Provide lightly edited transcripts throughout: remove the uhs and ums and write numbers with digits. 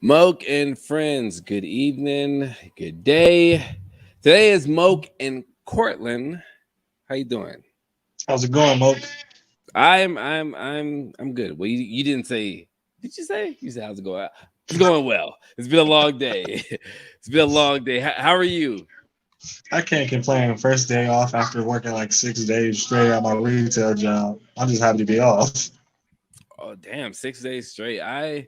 Moke and friends, good evening, good day. Today is Moke and Courtland. How you doing? How's it going, Moke? I'm good. Well, you didn't say. Did you say? You said how's it going? It's going well. It's been a long day. It's been a long day. How are you? I can't complain. First day off after working like 6 days straight at my retail job. I'm just happy to be off. Oh damn, 6 days straight. I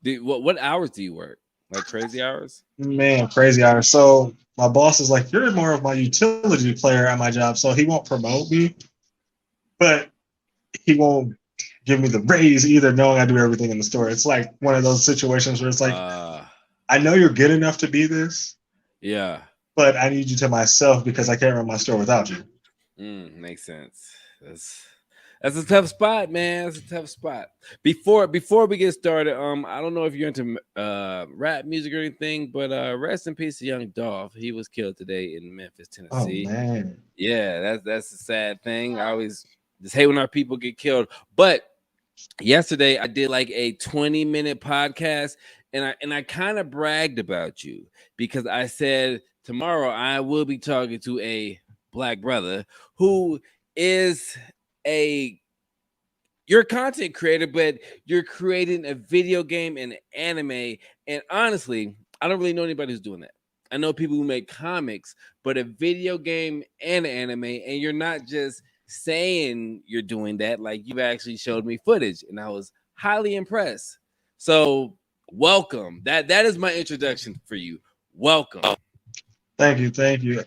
do. What hours do you work? Like crazy hours? Man, crazy hours. So my boss is like, "You're more of my utility player at my job," so he won't promote me, but he won't give me the raise either, knowing I do everything in the store. It's like one of those situations where it's like, Uh, I know you're good enough to be this, yeah. but I need you to myself because I can't run my store without you. Makes sense. That's a tough spot, man. That's a tough spot. Before we get started, I don't know if you're into rap music or anything, but rest in peace to Young Dolph. He was killed today in Memphis, Oh Tennessee. man. Yeah, that's a sad thing. I always just hate when our people get killed. But yesterday I did like a 20-minute podcast, and I kind of bragged about you because I said tomorrow I will be talking to a black brother who is a you're a content creator, but you're creating a video game and anime. And honestly, I don't really know anybody who's doing that. I know people who make comics, but a video game and anime, and you're not just saying you're doing that, like you've actually showed me footage, and I was highly impressed. So welcome. That is my introduction for you. Welcome. Thank you, thank you.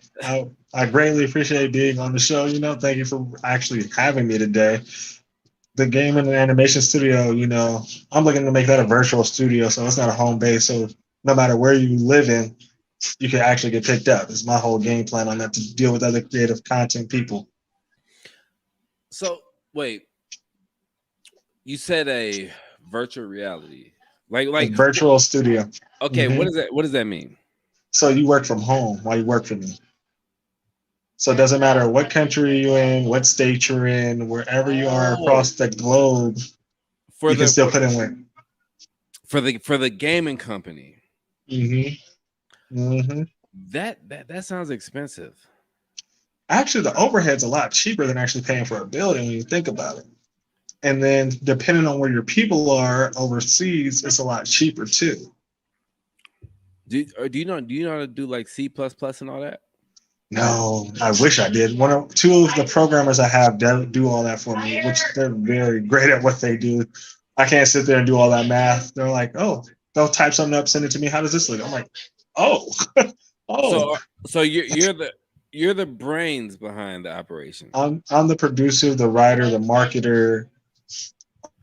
I greatly appreciate being on the show. Thank you for actually having me today. The game and the animation studio, I'm looking to make that a virtual studio, so it's not a home base. So no matter where you live in, you can actually get picked up. It's my whole game plan on that to deal with other creative content people. So wait, you said a virtual reality. A Like virtual studio. okay, hmm what does that mean? So you work from home while you work for me. So it doesn't matter what country you're in, what state you're in, wherever you are Oh, across the globe, for you can the still put in work. for the gaming company. hmm hmm That sounds expensive. Actually, the overhead's a lot cheaper than actually paying for a building when you think about it. And then depending on where your people are overseas, it's a lot cheaper too. Do you know how to do like C++ and all that? No, I wish I did. Two of the programmers I have do all that for me, which they're very great at what they do. I can't sit there and do all that math. They're like, oh, they'll type something up, send it to me. How does this look? I'm like, oh, oh. So you're the brains behind the operation. I'm the producer, the writer, the marketer,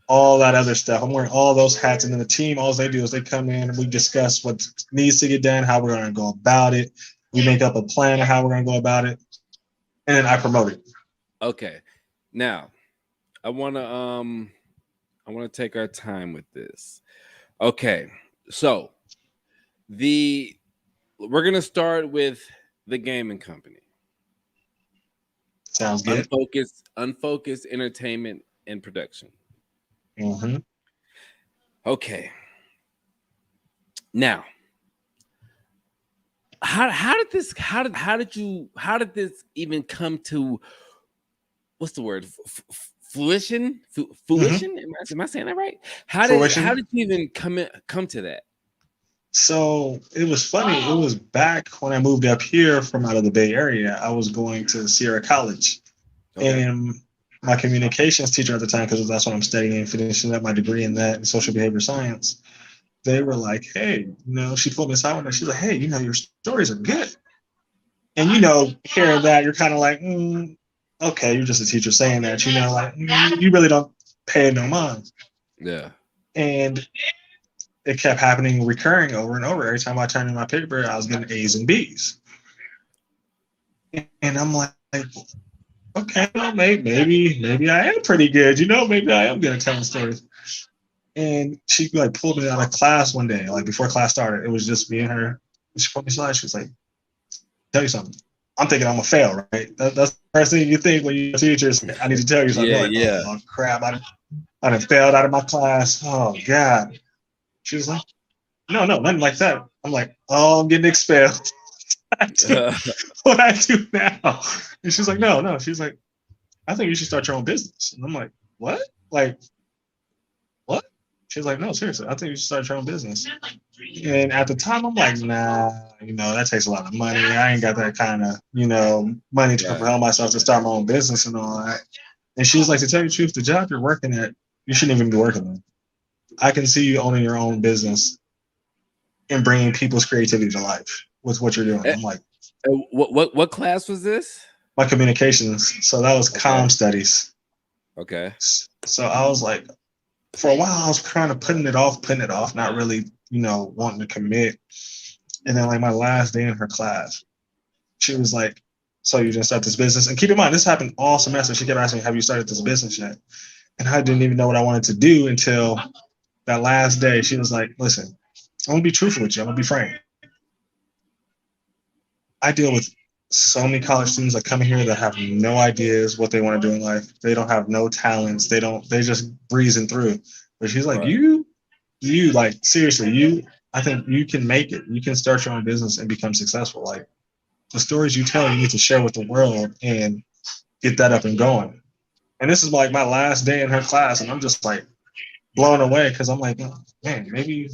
all that other stuff. I'm wearing all those hats, and then the team, all they do is they come in and we discuss what needs to get done, how we're going to go about it. We make up a plan of how we're going to go about it, and then I promote it. Okay. Now, I want to take our time with this. Okay. So, the we're going to start with the gaming company. Sounds good. Unfocused entertainment and production. Mm-hmm. Okay. Now, how did this even come to what's the word fruition? Mm-hmm. Fruition? Am I saying that right? How Fruition. did you even come to that? So it was funny. It was back when I moved up here from out of the Bay Area. I was going to Sierra College, Okay. and my communications teacher at the time, because that's what I'm studying, finishing up my degree in that in social behavior science. They were like, "Hey, she pulled me aside and she's like, hey, your stories are good." And hearing that, you're kind of like, okay, you're just a teacher saying that. Like you really don't pay no mind. Yeah. And it kept happening, recurring over and over. Every time I turned in my paper, I was getting A's and B's. And I'm like, okay, well, maybe I am pretty good. Maybe I am good at telling stories. And she like pulled me out of class one day, like before class started. It was just me and her. She pulled me aside. She was like, "Tell you something. I'm thinking I'm gonna fail, right? That's the first thing you think when you're a teacher. Is, I need to tell you something. You're Yeah, like, yeah. oh crap, I done failed out of my class. Oh god." She was like, no, no, nothing like that. I'm like, oh, I'm getting expelled. I do what I do now. And she's like, no, no. She's like, I think you should start your own business. And I'm like, what? Like, what? She's like, no, seriously, I think you should start your own business. And at the time, I'm like, nah, that takes a lot of money. I ain't got that kind of, money to Right. propel myself to start my own business and all that. And she was like, to tell you the truth, the job you're working at, you shouldn't even be working there. I can see you owning your own business and bringing people's creativity to life with what you're doing. I'm like, What class was this? my communications. So that was Okay. comm studies. Okay. So I was like, for a while, I was kind of putting it off, not really, wanting to commit. And then, like, my last day in her class, she was like, so you didn't start this business? And keep in mind, this happened all semester. She kept asking me, have you started this business yet? And I didn't even know what I wanted to do until that last day. She was like, listen, I'm going to be truthful with you. I'm going to be frank. I deal with so many college students that come here that have no ideas what they want to do in life. They don't have no talents. They just breezing through. But she's like, Right. you like, seriously, I think you can make it. You can start your own business and become successful. Like, the stories you tell, you need to share with the world and get that up and going. And this is like my last day in her class, and I'm just like blown away because I'm like, man, maybe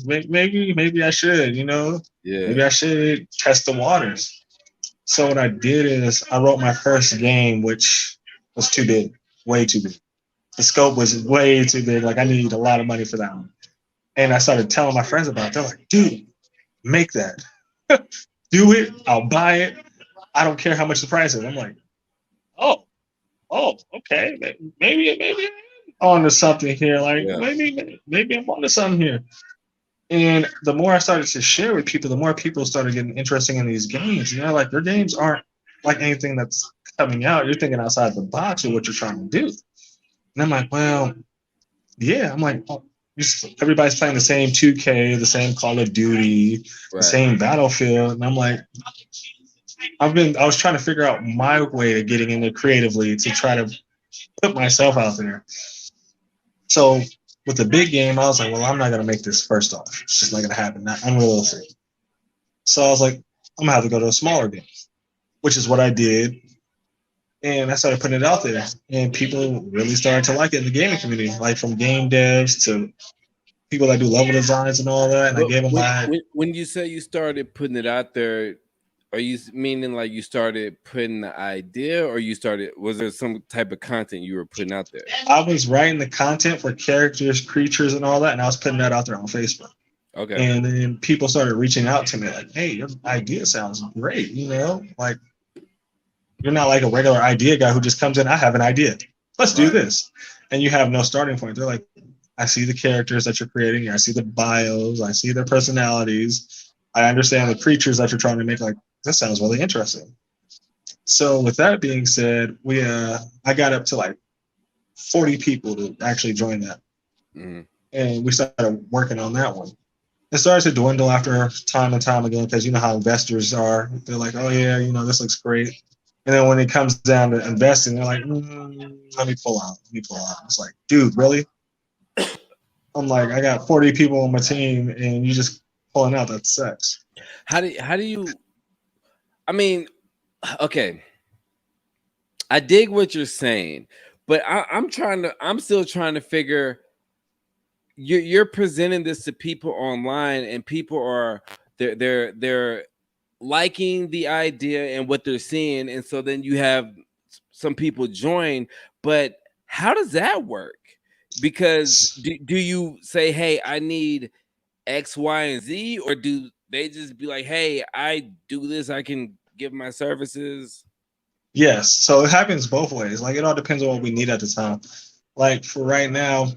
I should, Yeah. maybe I should test the waters. So what I did is I wrote my first game, which was too big, way too big. The scope was way too big. Like, I needed a lot of money for that one. And I started telling my friends about it. They're like, dude, make that. Do it. I'll buy it. I don't care how much the price is. I'm like, oh, okay. Maybe I'm onto something here. Like, Yeah. maybe I'm onto something here. And the more I started to share with people, the more people started getting interested in these games. Like, your games aren't like anything that's coming out. You're thinking outside the box of what you're trying to do. And I'm like, well, yeah. I'm like, oh, everybody's playing the same 2K, the same Call of Duty, the Right. same Battlefield. And I'm like, I was trying to figure out my way of getting into creatively to try to put myself out there. So with the big game, I was like, well, I'm not gonna make this first off. It's just not gonna happen. Not unrealistic. So I was like, I'm gonna have to go to a smaller game, which is what I did. And I started putting it out there, and people really started to like it in the gaming community, like from game devs to people that do level designs and all that. And I But gave them my when you say you started putting it out there, are you meaning like you started putting the idea, or was there some type of content you were putting out there? I was writing the content for characters, creatures, and all that, and I was putting that out there on Facebook. Okay. And then people started reaching out to me like, hey, your idea sounds great, like, you're not like a regular idea guy who just comes in, I have an idea. Let's do Right. this. And you have no starting point. They're like, I see the characters that you're creating. I see the bios. I see their personalities. I understand the creatures that you're trying to make. Like, this sounds really interesting. So with that being said, I got up to like 40 people to actually join that. Mm-hmm. And we started working on that one. It started to dwindle after time and time again because you know how investors are. They're like, oh, yeah, this looks great. And then when it comes down to investing, they're like, let me pull out. It's like, dude, really? I'm like, I got 40 people on my team and you just pulling out. That sucks. How do you? I mean, okay, I dig what you're saying, but I'm still trying to figure. You're presenting this to people online, and people are they're liking the idea and what they're seeing, and so then you have some people join. But how does that work? Because do you say, hey, I need X, Y, and Z, or do they just be like, hey, I do this, I can give my services? Yes. So it happens both ways. Like, it all depends on what we need at the time. Like, for right now,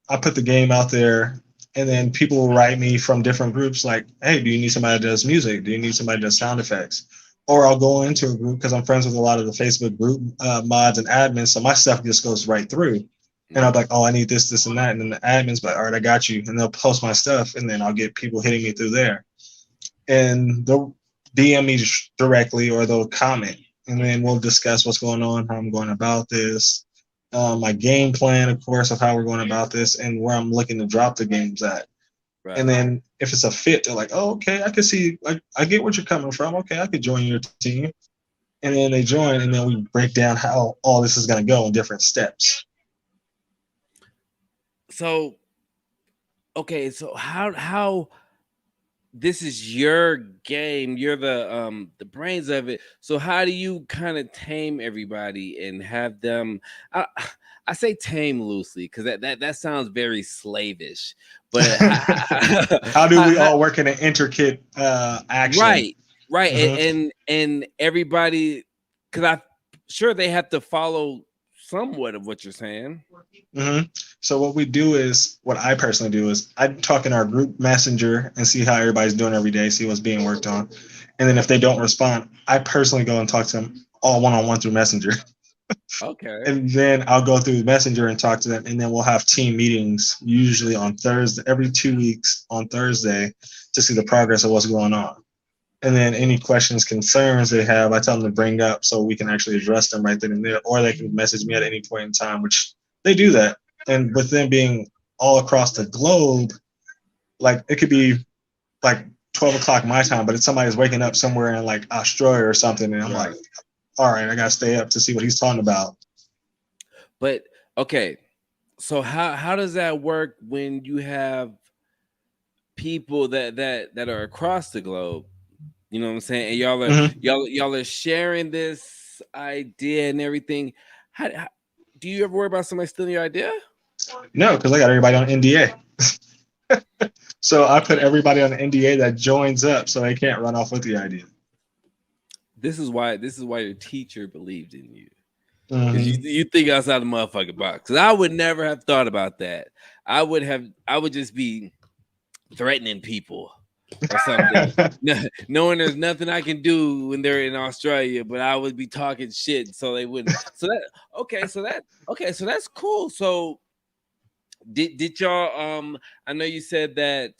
I put the game out there, and then people will write me from different groups like, hey, do you need somebody that does music? Do you need somebody that does sound effects? Or I'll go into a group because I'm friends with a lot of the Facebook group mods and admins. So my stuff just goes right through. And I'm like, oh, I need this, this, and that. And then the admin's like, all right, I got you. And they'll post my stuff. And then I'll get people hitting me through there. And they'll DM me directly or they'll comment. And then we'll discuss what's going on, how I'm going about this, my game plan, of course, of how we're going about this, and where I'm looking to drop the games at. And Right. then if it's a fit, they're like, oh, okay, I can see, like, I get what you're coming from. Okay, I could join your team. And then they join, and then we break down how all this is going to go in different steps. So okay, so how this is your game, you're the brains of it. So how do you kind of tame everybody and have them I, I say tame loosely because that sounds very slavish, but How do we how, all work in an intricate action? right, right, Hmm. and everybody, because I sure they have to follow somewhat of what you're saying. Hmm. So what we do is, what I personally do is, I talk in our group messenger and see how everybody's doing every day, see what's being worked on, and then if they don't respond, I personally go and talk to them all one on one through messenger, Okay. and then I'll go through messenger and talk to them, and then we'll have team meetings usually on Thursday, every 2 weeks on Thursday, to see the progress of what's going on. And then any questions, concerns they have, I tell them to bring up so we can actually address them right then and there, or they can message me at any point in time, which they do that. And with them being all across the globe, like it could be like 12 o'clock my time, but it's somebody's waking up somewhere in like Australia or something, and I'm like, Right. all right, I gotta stay up to see what he's talking about. But okay, so how does that work when you have people that are across the globe? You know what I'm saying? And Hmm. y'all are sharing this idea and everything. How do you ever worry about somebody stealing your idea? No, because I got everybody on NDA. So I put everybody on NDA that joins up so they can't run off with the idea. This is why your teacher believed in you. Because Hmm. you think outside the motherfucking box. Because I would never have thought about that. I would just be threatening people or something. Knowing there's nothing I can do when they're in Australia, but I would be talking shit so they wouldn't. So that okay, so that's cool. So did y'all I know you said that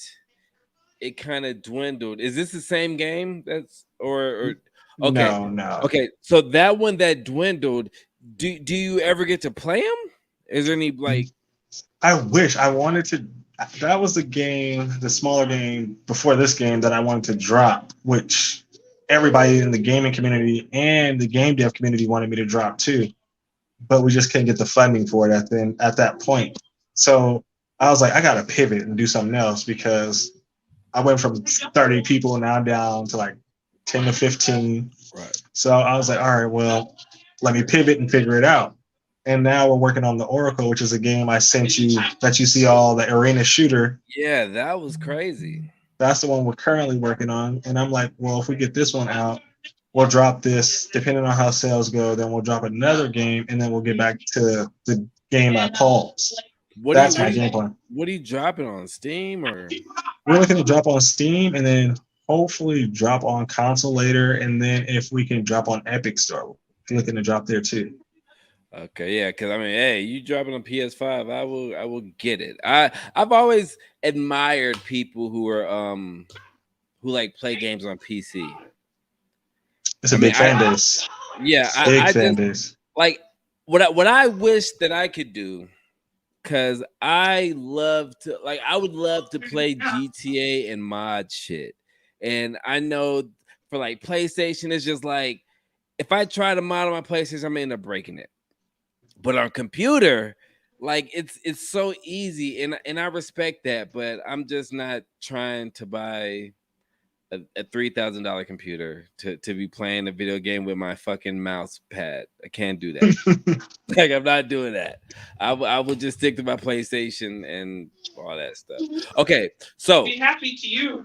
it kind of dwindled. Is this the same game that's or okay. No, no. Okay, so that one that dwindled, do you ever get to play them? Is there any like I wish I wanted to. That was the game, the smaller game before this game that I wanted to drop, which everybody in the gaming community and the game dev community wanted me to drop too. But we just couldn't get the funding for it at that point. So I was like, I gotta pivot and do something else because I went from 30 people now down to like 10 to 15. right? So I was like, all right, well, let me pivot and figure it out. And now we're working on the Oracle, which is a game I sent you that you see all the arena shooter. Yeah, that was crazy. That's the one we're currently working on. And I'm like, well, if we get this one out, we'll drop this. Depending on how sales go, then we'll drop another game, and then we'll get back to the game I paused. What do you That's what my do you game plan. what are you dropping on Steam or We're looking to drop on Steam, and then hopefully drop on console later. And then if we can drop on Epic Store, we're looking to drop there too. okay, yeah, because I mean, hey, you dropping on PS5, I will get it. I've always admired people who are who like play games on PC. It's I a mean, big fan base. yeah, Big I fan just base. like what I wish that I could do because I would love to play GTA and mod shit. And I know for like PlayStation, it's just like if I try to mod on my PlayStation, I'm gonna end up breaking it. But on computer, like it's so easy, and I respect that, but I'm just not trying to buy a $3,000 computer to be playing a video game with my fucking mouse pad. I can't do that. Like I'm not doing that. I will just stick to my PlayStation and all that stuff. Okay, so Be happy to you.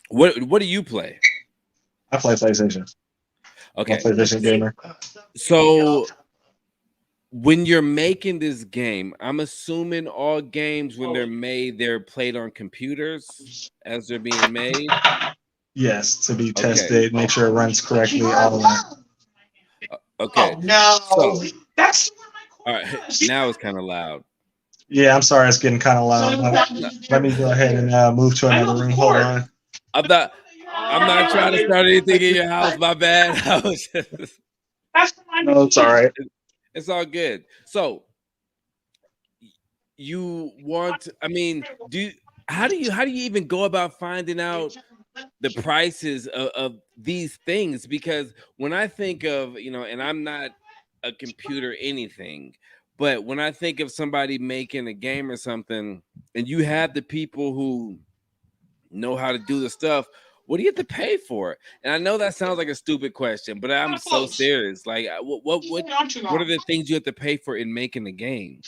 what do you play? I play PlayStation. I'm a Okay, PlayStation gamer. so when you're making this game, I'm assuming all games when they're made, they're played on computers as they're being made. Yes, to be Okay, tested, make sure it runs correctly, all of that. okay. Oh no. So That's all right, now it's kind of loud. Yeah, I'm sorry, it's getting kind of loud. No, Let me go ahead and move to another room. Hold on. I'm not. I'm not trying to start anything in your house. My bad. I was just, No, it's all right. it's all good. So you want? I mean, how do you even go about finding out the prices of these things? Because when I think of, and I'm not a computer anything, but when I think of somebody making a game or something, and you have the people who know how to do the stuff, what do you have to pay for it? And I know that sounds like a stupid question, but I'm so serious. Like, what are the things you have to pay for in making a game?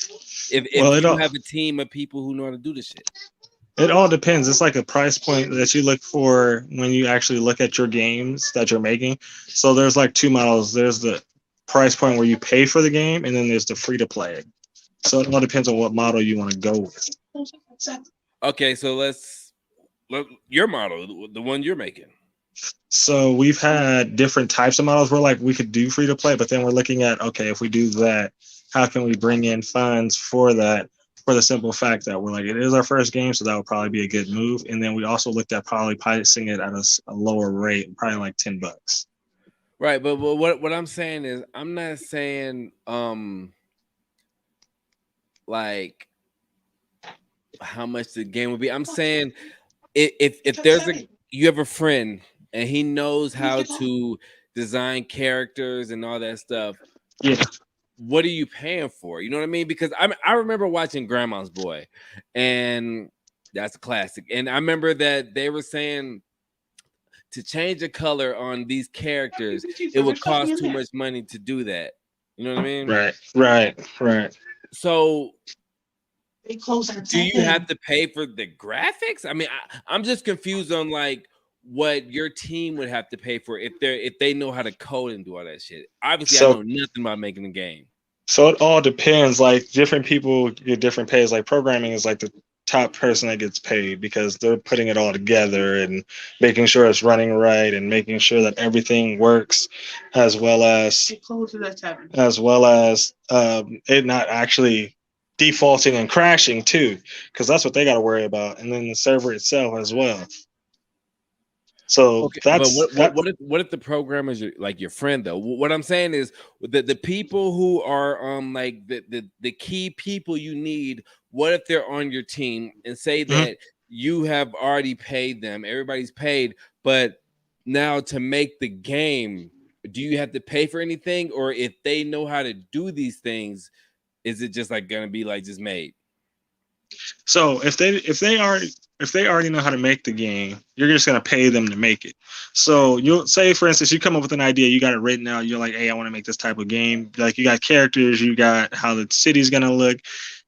Well, If you have a team of people who know how to do the shit. it all depends. It's like a price point that you look for when you actually look at your games that you're making. So there's like two models. There's the price point where you pay for the game, and then there's the free to play. So it all depends on what model you want to go with. Okay, so let's look your model, the one you're making. So we've had different types of models. We're like, we could do free to play, but then we're looking at, okay, if we do that, how can we bring in funds for that? For the simple fact that we're like, it is our first game, so that would probably be a good move. And then we also looked at probably pricing it at a lower rate, probably like $10. Right, but what I'm saying is, I'm not saying like how much the game would be. I'm saying if there's you have a friend and he knows how to design characters and all that stuff, Yeah. what are you paying for? You know what I mean? Because I remember watching Grandma's Boy, and that's a classic. And I remember that they were saying to change the color on these characters, it would cost too much money to do that. You know what I mean? Right. So do you have to pay for the graphics? I mean, I'm just confused on like what your team would have to pay for if they know how to code and do all that shit. Obviously, I So know nothing about making a game. so it all depends. Like different people get different pays. Like programming is like the top person that gets paid because they're putting it all together and making sure it's running right and making sure that everything works, as well as it not actually defaulting and crashing too, because that's what they got to worry about, and then the server itself as well. So Okay, but that's that. what if the programmer is like your friend though? What I'm saying is the people who are like the key people you need. What if they're on your team and say Mhm. that you have already paid them, everybody's paid, but now to make the game, do you have to pay for anything, or if they know how to do these things, is it just like gonna be like just made? So if they already know how to make the game, you're just gonna pay them to make it. So you'll say, for instance, you come up with an idea, you got it written out, you're like, hey, I want to make this type of game. Like you got characters, you got how the city's gonna look,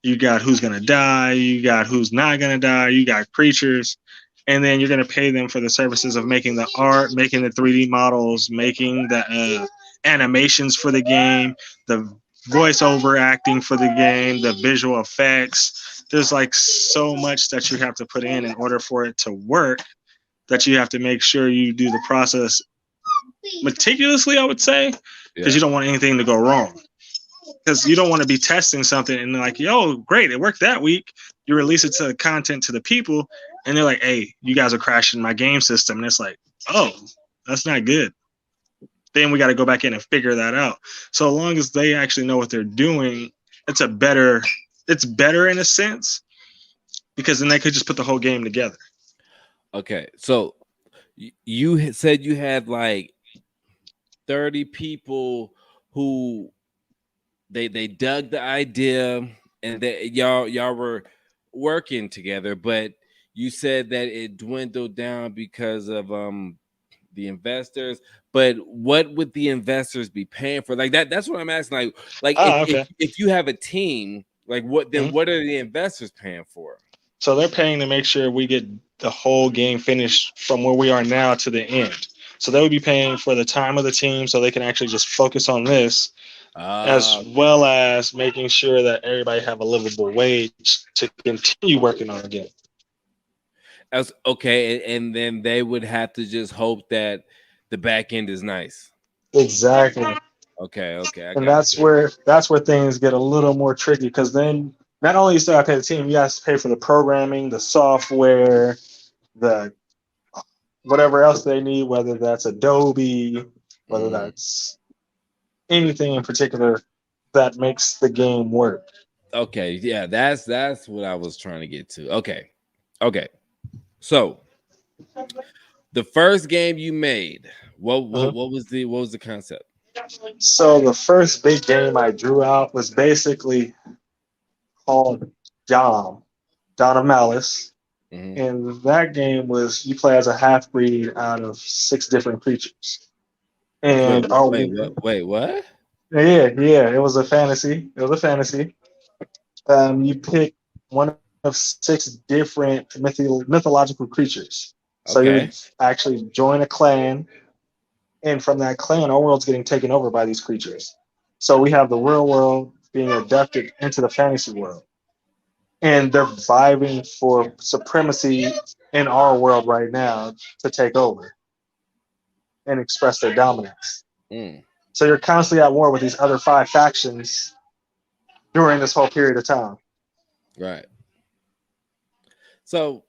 you got who's gonna die, you got who's not gonna die, you got creatures, and then you're gonna pay them for the services of making the art, making the 3D models, making the animations for the game, the voiceover acting for the game, the visual effects. There's like so much that you have to put in order for it to work, that you have to make sure you do the process meticulously, I would say, because Yeah. you don't want anything to go wrong. Because you don't want to be testing something and they're like, yo, great, it worked that week. You release it to content to the people, and they're like, hey, you guys are crashing my game system. And it's like, oh, that's not good. Then we got to go back in and figure that out. So long as they actually know what they're doing, it's better in a sense, because then they could just put the whole game together. Okay, so you said you had like 30 people who they dug the idea and that y'all were working together, but you said that it dwindled down because of the investors. But what would the investors be paying for? Like that's what I'm asking. Like Ah, okay. if you have a team, like Mhm. what are the investors paying for? So they're paying to make sure we get the whole game finished from where we are now to the end. So they would be paying for the time of the team so they can actually just focus on this, as Okay. well as making sure that everybody have a livable wage to continue working on the game. As okay, and then they would have to just hope that the back end is nice. Exactly. Okay, I And got you. that's where things get a little more tricky, because then not only you still have to pay the team, you have to pay for the programming, the software, the whatever else they need, whether that's Adobe, whether Mhm. that's anything in particular that makes the game work. Okay, yeah, that's what I was trying to get to. Okay, Okay, so the first game you made, Mhm. what was the concept? So the first big game I drew out was basically called Dom, Dawn of Malice. Hmm. And that game was you play as a half breed out of six different creatures. Wait, And oh wait, what? yeah, it was a fantasy. It was a fantasy. You pick one of six different mythological creatures. So you would Okay. actually join a clan, and from that clan, our world's getting taken over by these creatures. So we have the real world being abducted into the fantasy world, and they're vying for supremacy in our world right now to take over and express their dominance. Mm, So you're constantly at war with these other five factions during this whole period of time. right. So,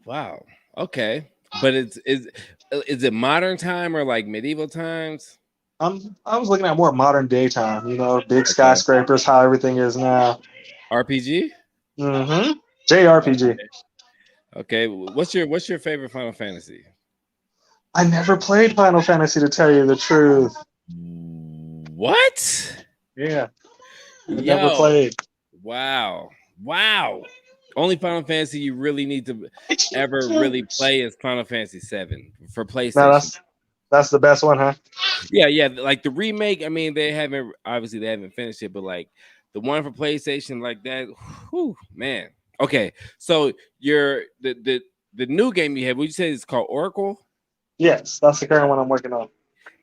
wow. Okay. But is it modern time or like medieval times? I was looking at more modern day time, big Okay. skyscrapers, how everything is now. RPG? Mm-hmm. JRPG. Okay. What's your favorite Final Fantasy? I never played Final Fantasy to tell you the truth. What? Yeah, I never Yo. played. Wow. Wow. Only Final Fantasy you really need to ever really play is Final Fantasy 7 for No, PlayStation. that's the best one, huh? Yeah, yeah. Like the remake, I mean, they haven't finished it, but like the one for PlayStation, like that, whew, man. Okay, so the new game you have, would you say it's called Oracle? Yes, that's the current one I'm working on.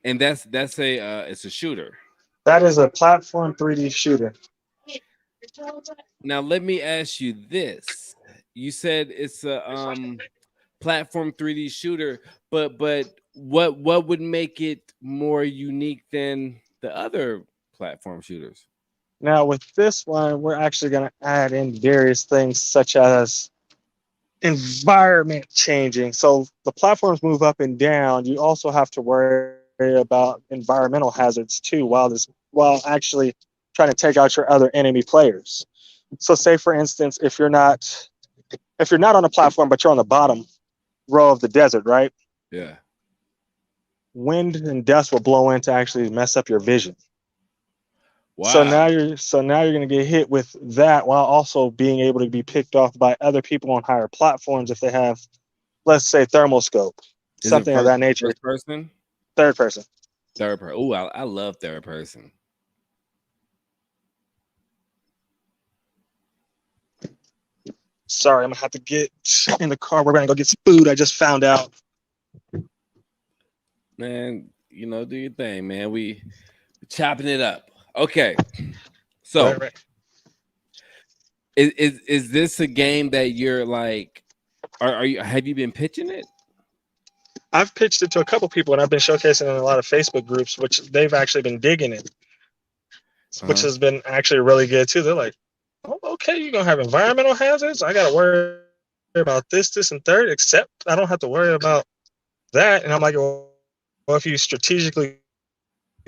And that's a it's a shooter. That is a platform 3D shooter. Now let me ask you this. You said it's a platform 3D shooter, but what would make it more unique than the other platform shooters? Now, with this one, we're actually going to add in various things such as environment changing. So the platforms move up and down. You also have to worry about environmental hazards too while actually trying to take out your other enemy players. So say for instance, if you're not on a platform but you're on the bottom row of the desert, right? Yeah. Wind and dust will blow in to actually mess up your vision. So Wow. now you're going to get hit with that while also being able to be picked off by other people on higher platforms if they have, let's say, thermal scope, Is it something of that nature. first person? Third person. Third person. Oh, I love third person. Sorry, I'm gonna have to get in the car. We're gonna go get some food. I just found out. Man, do your thing, man. We chopping it up. Okay. Right, So right. is this a game that you're like are you have you been pitching it? I've pitched it to a couple people, and I've been showcasing it in a lot of Facebook groups, which they've actually been digging it, which Uh-huh. has been actually really good too. They're like, "Oh, okay, you're gonna have environmental hazards. I gotta worry about this, and third. Except I don't have to worry about that." And I'm like, well, if you strategically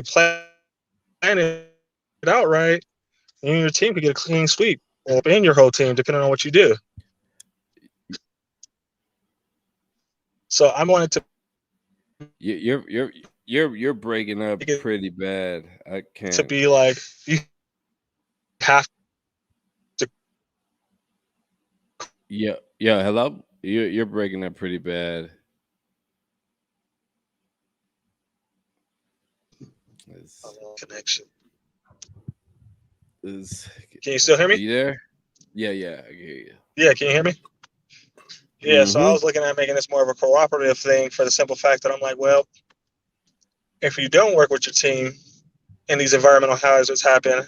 plan it out right, you and your team could get a clean sweep, and your whole team, depending on what you do. So I wanted to You- You're you're you're breaking up make it pretty bad. I to can't. be like you have to. Yeah, yeah, hello? You're breaking up pretty bad. Is Connection. is Can you still hear are me? you there? Yeah, yeah, I can hear you. Yeah, can you hear me? Yeah, so I Mm-hmm. was looking at making this more of a cooperative thing for the simple fact that I'm like, well, if you don't work with your team and these environmental hazards happen,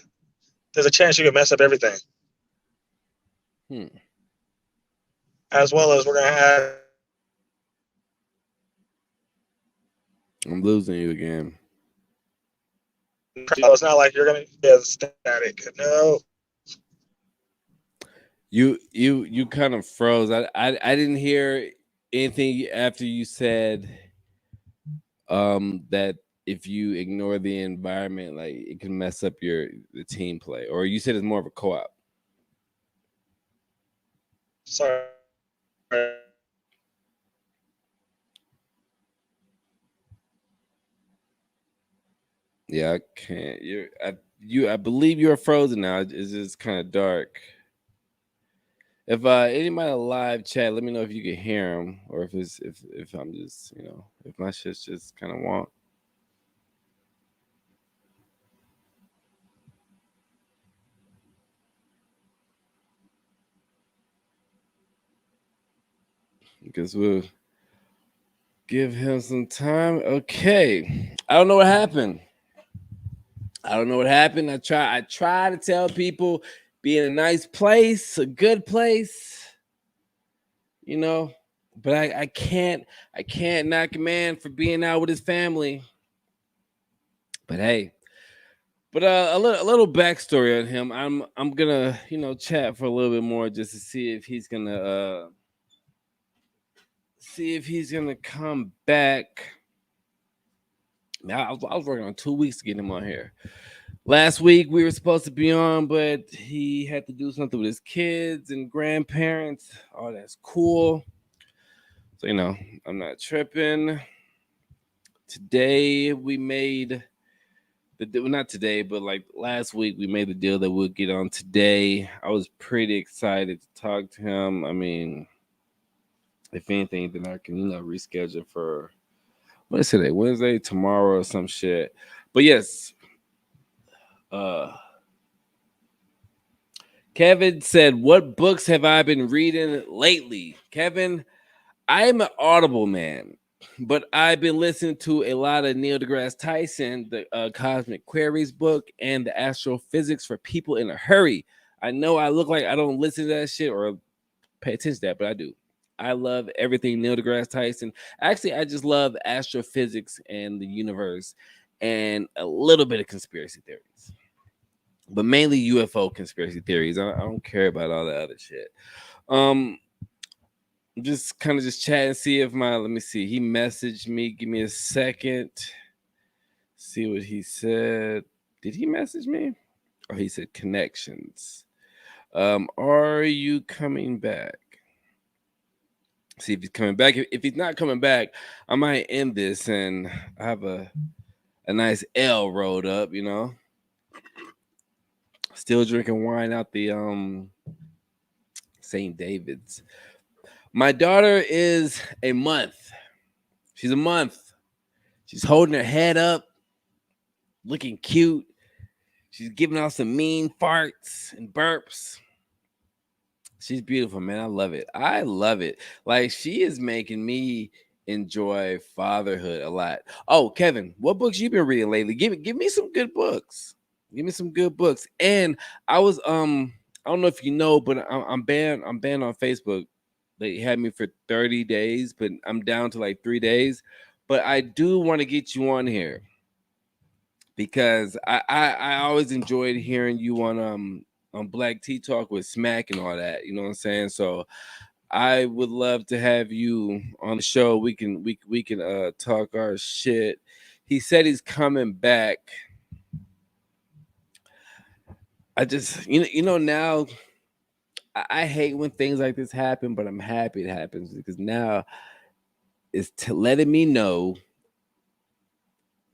there's a chance you can mess up everything. Hmm. As well as we're gonna add. I'm losing you again. So it's not like you're gonna get static. No. You kind of froze. I didn't hear anything after you said that if you ignore the environment, like it can mess up the team play. Or you said it's more of a co-op. Sorry Yeah, I can't. I believe you're frozen now. It's just kind of dark. If anybody live chat, let me know if you can hear him or if I'm just if my shit's just kind of wonk. Because we'll give him some time. Okay, I don't know what happened. I try to tell people be in a nice place, a good place, you know. But I can't knock a man for being out with his family. But hey, but a little backstory on him. I'm gonna chat for a little bit more just to see if he's gonna come back. Now I was working on 2 weeks to get him on here. Last week we were supposed to be on, but he had to do something with his kids and grandparents. Oh, that's cool. So I'm not tripping. Today we made well, not today, but like last week we made the deal that we'll get on today. I was pretty excited to talk to him. I mean, if anything, then I can reschedule for what is today? Wednesday, tomorrow, or some shit. But yes, uh Kevin said, "What books have I been reading lately?" Kevin, I am an Audible man, but I've been listening to a lot of Neil deGrasse Tyson, the Cosmic Queries book, and the Astrophysics for People in a Hurry. I know I look like I don't listen to that shit or pay attention to that, but I do. I love everything Neil deGrasse Tyson. Actually, I just love astrophysics and the universe and a little bit of conspiracy theories, but mainly UFO conspiracy theories. I don't care about all the other shit. Um, just kind of just chat and see if let me see. He messaged me. Give me a second. See what he said. Did he message me? Or he said connections. Are you coming back? See if he's coming back. If he's not coming back, I might end this and have a nice L rolled up, Still drinking wine out the St. David's. My daughter is a month. She's a month. She's holding her head up, looking cute. She's giving out some mean farts and burps. She's beautiful, man. I love it. I love it. Like, she is making me enjoy fatherhood a lot. Oh, Kevin, what books you been reading lately? Give me some good books. Give me some good books. And I was I don't know if you know, but I'm banned. I'm banned on Facebook. They had me for 30 days, but I'm down to like 3 days. But I do want to get you on here because I always enjoyed hearing you on Black Tea Talk with Smack and all that. You know what I'm saying? So I would love to have you on the show. We can talk our shit. He said he's coming back. I just now I hate when things like this happen, but I'm happy it happens because now it's letting me know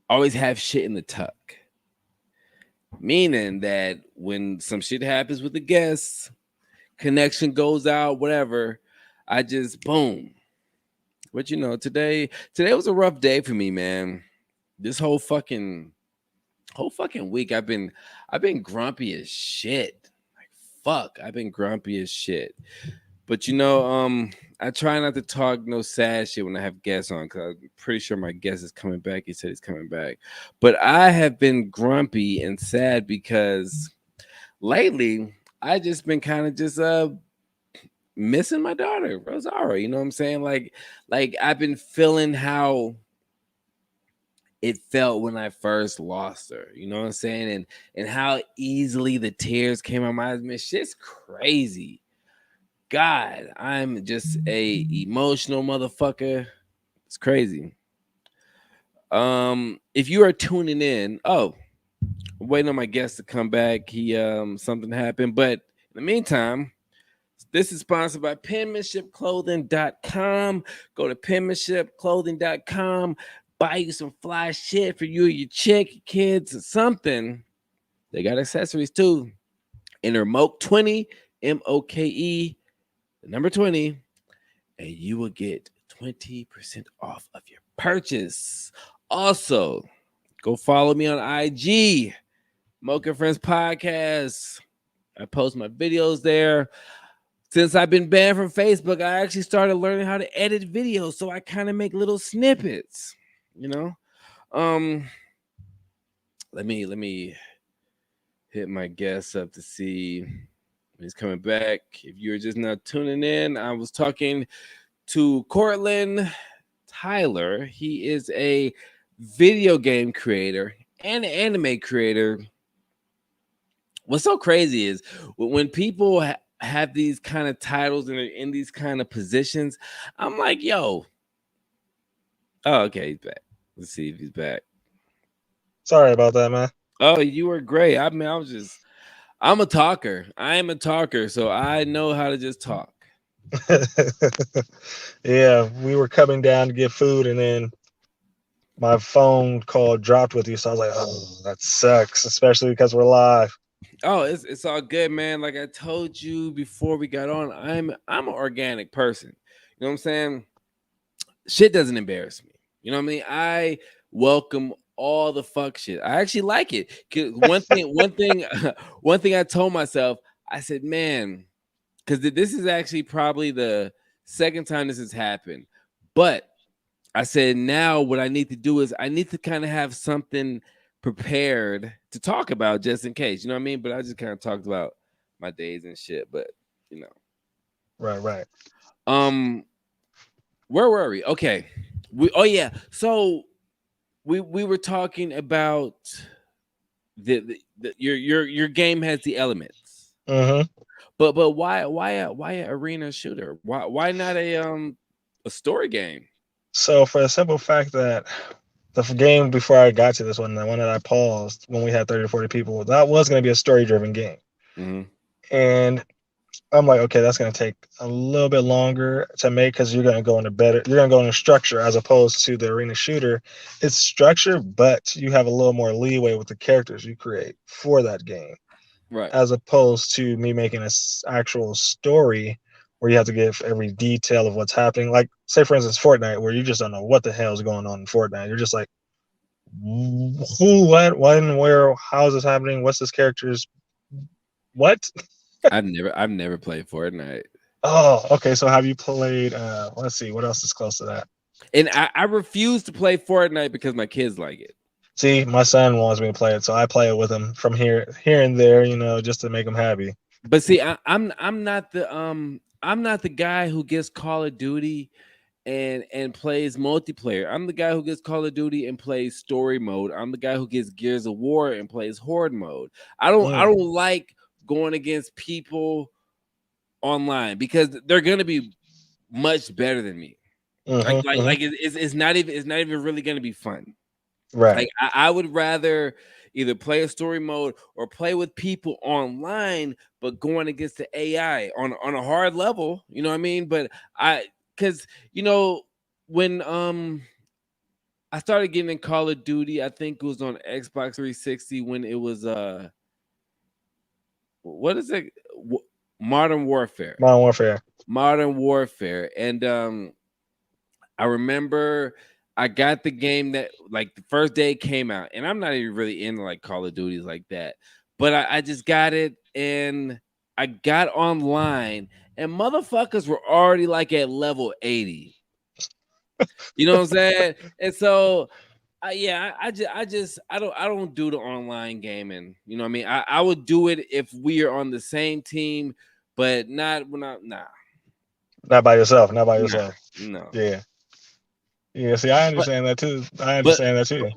always have shit in the tuck. Meaning that when some shit happens with the guests, connection goes out, whatever, I just boom. But today was a rough day for me, man. This whole fucking week I've been grumpy as shit. Like, fuck, I've been grumpy as shit. But I try not to talk no sad shit when I have guests on because I'm pretty sure my guest is coming back. He said he's coming back. But I have been grumpy and sad because lately I just been kind of just missing my daughter, Rosaura. You know what I'm saying? Like I've been feeling how it felt when I first lost her. You know what I'm saying? And how easily the tears came out my eyes. Man, shit's crazy. God, I'm just a emotional motherfucker. It's crazy. If you are tuning in, I'm waiting on my guest to come back. He something happened, but in the meantime, This is sponsored by penmanshipclothing.com. Go to penmanshipclothing.com. Buy you some fly shit for you, your chick, your kids, or something. They got accessories too. Enter Moke 20, MOKE, the number 20, and you will get 20% off of your purchase. Also, go follow me on IG, Moke and Friends Podcast. I post my videos there. Since I've been banned from Facebook, I actually started learning how to edit videos, so I kind of make little snippets, you know. Let me hit my guest up to see when he's coming back. If you're just now tuning in, I was talking to Courtland Tyler. He is a video game creator and an anime creator. What's so crazy is when people have these kind of titles and are in these kind of positions, I'm like, yo. Oh, okay, he's back. Let's see if he's back. Sorry about that, man. Oh, you were great. I mean, I'm a talker. I am a talker, so I know how to just talk. Yeah, we were coming down to get food, and then my phone call dropped with you, so I was like, "Oh, that sucks," especially because we're live. Oh, it's all good, man. Like I told you before we got on, I'm an organic person. You know what I'm saying? Shit doesn't embarrass me. You know what I mean? I welcome all the fuck shit. I actually like it. 'Cause one thing I told myself, I said, man, because this is actually probably the second time this has happened. But I said, now what I need to do is I need to kind of have something prepared to talk about just in case. You know what I mean? But I just kind of talked about my days and shit. But you know, Right. where were we? Okay, so we were talking about the your game has the elements. Mm-hmm. But why an arena shooter? Why not a story game? So for the simple fact that the game before I got to this one, the one that I paused when we had 30 to 40 people, that was going to be a story-driven game. Mm-hmm. And I'm like, okay, that's going to take a little bit longer to make because you're going to go into structure as opposed to the arena shooter. It's structure, but you have a little more leeway with the characters you create for that game, Right. as opposed to me making an actual story where you have to give every detail of what's happening. Like, say, for instance, Fortnite, where you just don't know what the hell is going on in Fortnite. You're just like, who, what, when, where, how is this happening? What's this character's what? I've never played Fortnite. Oh, okay. So have you played? Let's see, what else is close to that? And I refuse to play Fortnite because my kids like it. See, my son wants me to play it, so I play it with him from here and there, just to make him happy. But see, I'm not the guy who gets Call of Duty and plays multiplayer. I'm the guy who gets Call of Duty and plays story mode. I'm the guy who gets Gears of War and plays horde mode. I don't like going against people online because they're gonna be much better than me. It's not even really gonna be fun. Right. Like I would rather either play a story mode or play with people online, but going against the AI on a hard level. You know what I mean? But because when I started getting in Call of Duty, I think it was on Xbox 360 when it was what is it? Modern Warfare. And I remember I got the game that like the first day it came out, and I'm not even really into like Call of Duties like that, but I just got it and I got online and motherfuckers were already like at level 80. You know what I'm saying? And so I don't do the online gaming. You know what I mean? I would do it if we are on the same team, but not when Not by yourself. No. Yeah, see, I understand that too.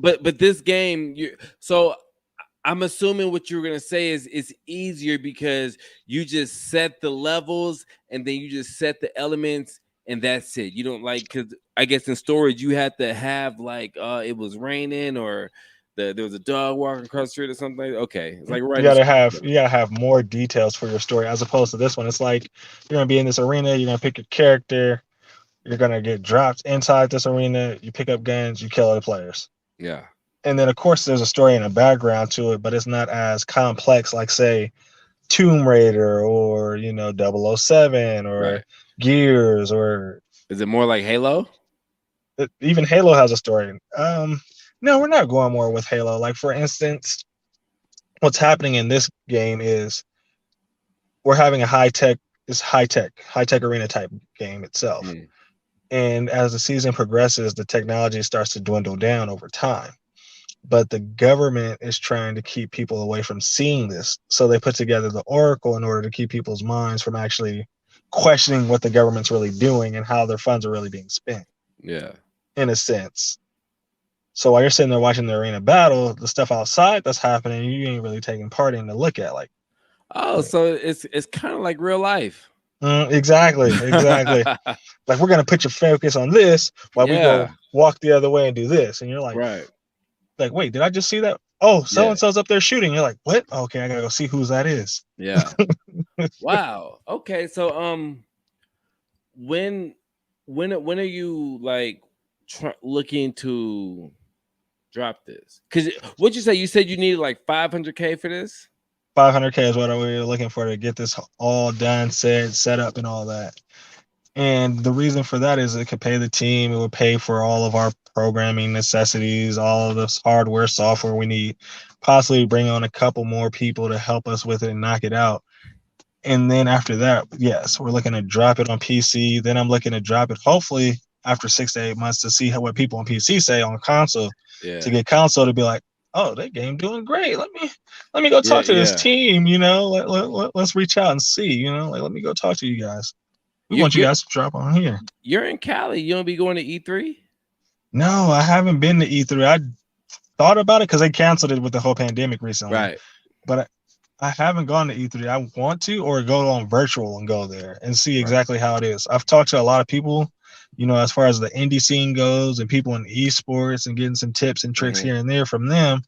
But this game, so I'm assuming what you're gonna say is it's easier because you just set the levels and then you just set the elements and that's it. You don't like because I guess in storage you have to have like it was raining or there was a dog walking across the street or something. Okay, it's like You right. gotta have more details for your story as opposed to this one. It's like you're gonna be in this arena, you're gonna pick your character, you're gonna get dropped inside this arena, you pick up guns, you kill other players. Yeah, And then of course there's a story and a background to it, but it's not as complex like say Tomb Raider or Double O Seven right. or Gears or Is it more like Halo? even Halo has a story. No, we're not going more with Halo. Like for instance, what's happening in this game is we're having a high tech arena type game itself. Mm, And as the season progresses, the technology starts to dwindle down over time. But the government is trying to keep people away from seeing this. So they put together the Oracle in order to keep people's minds from actually questioning what the government's really doing and how their funds are really being spent, yeah. in a sense. So while you're sitting there watching the arena battle, the stuff outside that's happening, you ain't really taking part in to look at. Oh, so it's kind of like real life. Exactly. Like we're gonna put your focus on this while we go Yeah, walk the other way and do this, and you're right. like, wait, did I just see that? Oh, so Yeah, and so's up there shooting. You're like, what? Okay, I gotta go see whose that is. yeah. Wow. Okay, so when when are you like looking to drop this? Because what you say? You said you needed like 500K for this. 500K is what we're looking for to get this all done, set up, and all that. And the reason for that is it could pay the team. It would pay for all of our programming necessities, all of this hardware, software we need. Possibly bring on a couple more people to help us with it and knock it out. And then after that, yes, we're looking to drop it on PC. Then I'm looking to drop it hopefully after 6 to 8 months to see what people on PC say on console. Yeah, To get console to be like, oh, that game doing great. Let me go yeah, talk to this yeah. team. Let's reach out and see. Like let me go talk to you guys. We You want you you're guys to drop on here. you're in Cali. You don't be going to E3. No, I haven't been to E3. I thought about it because they canceled it with the whole pandemic recently. Right. But I haven't gone to E3. I want to, or go on virtual and go there and see exactly how it is. I've talked to a lot of people, as far as the indie scene goes and people in esports and getting some tips and tricks here and there from them.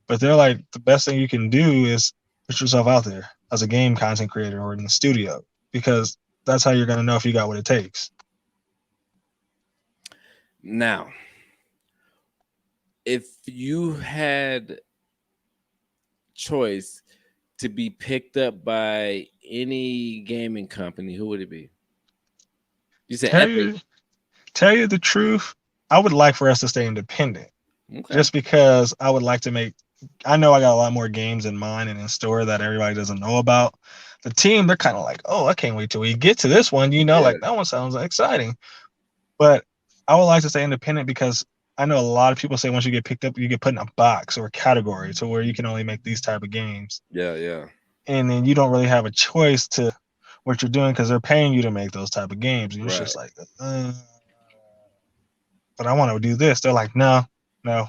But they're like, the best thing you can do is put yourself out there as a game content creator or in the studio, because that's how you're going to know if you got what it takes. Now, if you had choice to be picked up by any gaming company, who would it be? You said Epic. Tell you the truth, I would like for us to stay independent. Okay. Just because I would like to I know I got a lot more games in mind and in store that everybody doesn't know about. The team, they're kind of like, oh, I can't wait till we get to this one, like that one sounds exciting. But I would like to stay independent because I know a lot of people say once you get picked up, you get put in a box or a category to where you can only make these type of games. Yeah. And then you don't really have a choice to what you're doing because they're paying you to make those type of games. And you're just like, but I want to do this. They're like, no,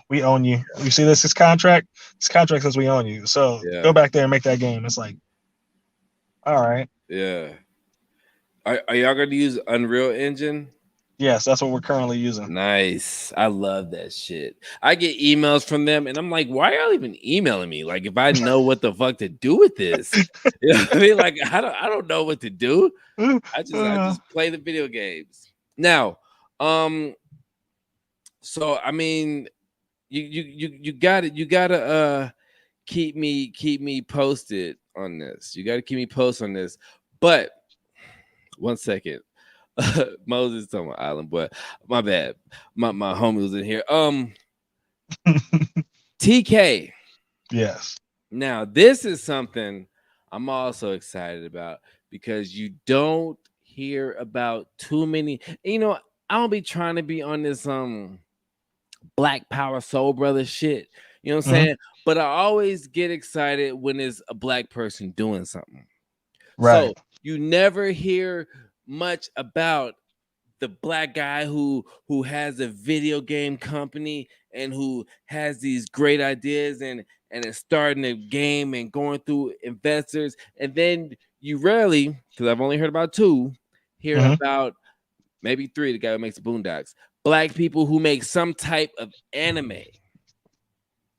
we own you. You see this contract? This contract says we own you. So go back there and make that game. It's like, all right. Yeah. Are y'all going to use Unreal Engine? Yes, that's what we're currently using. Nice. I love that shit. I get emails from them and I'm like, why are y'all even emailing me? Like, if I know what the fuck to do with this, you know what I mean? Like, I don't know what to do. I just play the video games. Now, so I mean, you gotta keep me posted on this. You gotta keep me posted on this. But 1 second. Moses talking about Island Boy. My bad. My homie was in here. TK. Yes. Now, this is something I'm also excited about because you don't hear about too many. I don't be trying to be on this Black Power Soul Brother shit. You know what I'm saying? But I always get excited when it's a black person doing something. Right. So you never hear much about the black guy who has a video game company and who has these great ideas and is starting a game and going through investors. And then you rarely, because I've only heard about 2, hear about maybe 3, the guy who makes the Boondocks, black people who make some type of anime.